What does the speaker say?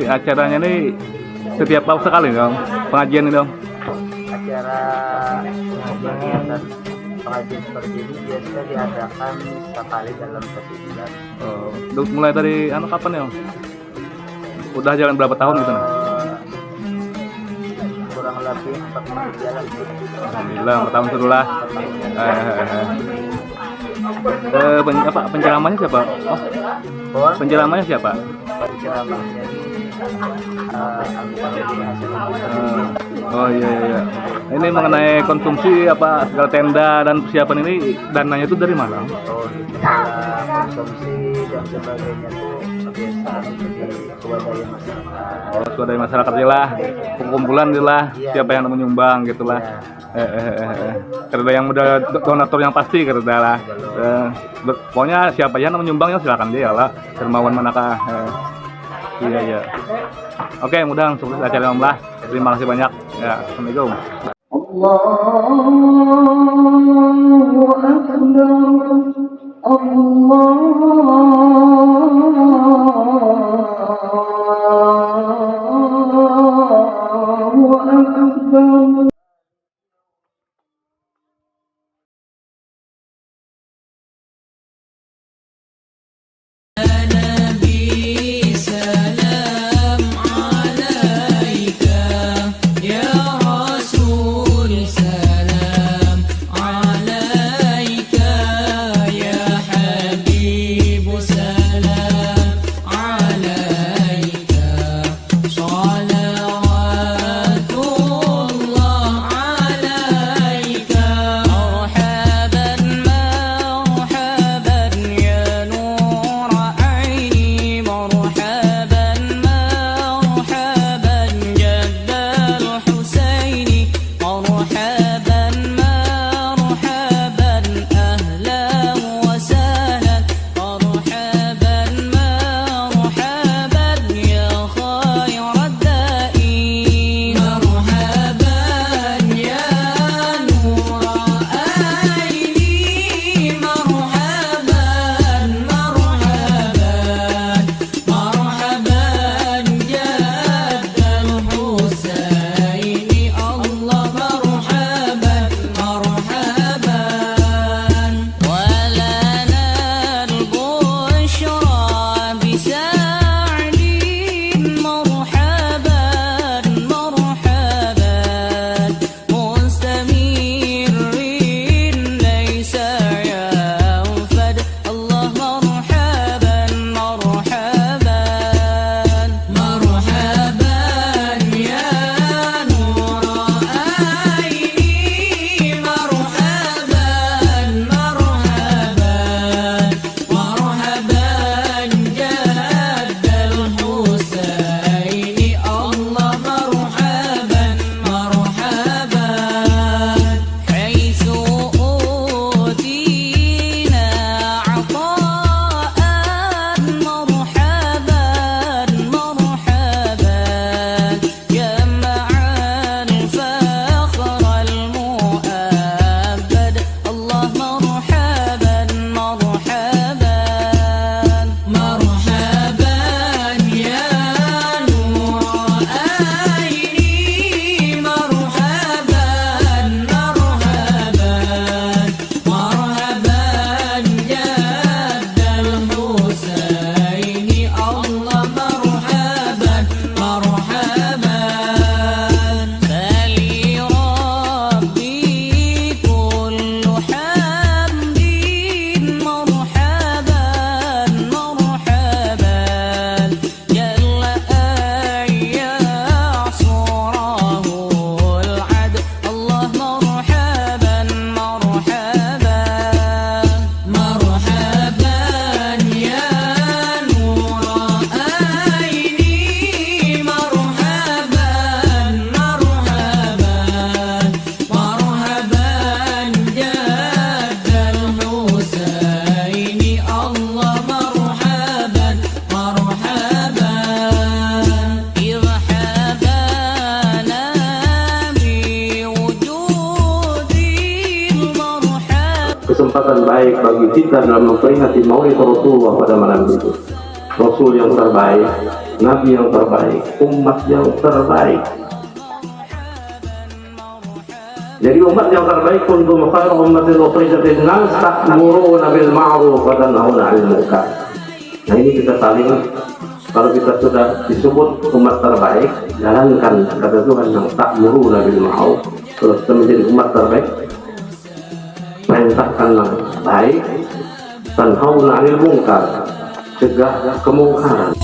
Acaranya nih setiap tahun sekali dong pengajian ini dong. Acara kegiatan pengajian seperti ini biasa diadakan sekali dalam satu bulan. Mulai dari kapan ya? Udah jalan berapa tahun gitu? Kurang lebih 4 tahun jalan. Alhamdulillah 4 tahun sudah. Penceramahnya siapa? Penceramahnya siapa? Penceramahnya oh iya. Ini mengenai konsumsi segala tenda dan persiapan ini dananya itu dari mana? Konsumsi dan sebagainya tuh kebiasaan dari swadaya masyarakat. Swadaya masyarakat lah, kumpulan lah, siapa yang menyumbang gitulah. Kerja yang udah donatur yang pasti kerja lah. Pokoknya siapa yang menyumbangnya silakan dia lah, dermawan manakah. Iya. Oke, mudah sukses acara Om lah. Terima kasih banyak. Ya, assalamualaikum. Salam alaika ya Habib. kita dalam memperingati Maulid Rasulullah pada malam itu. Rasul yang terbaik, Nabi yang terbaik, umat yang terbaik. Jadi umat yang terbaik kuntum khairu ummatin ukhrijat lin-nas ta'muruna bil ma'ruf wa tanhauna 'anil munkar. Nah ini kita saling, kalau kita sudah disebut umat terbaik, jalankan kata Tuhan yang ta'muruna bil ma'ruf. Kalau kita menjadi umat terbaik, perintahkan yang baik, tanhauna 'anil munkar, cegah kemungkaran.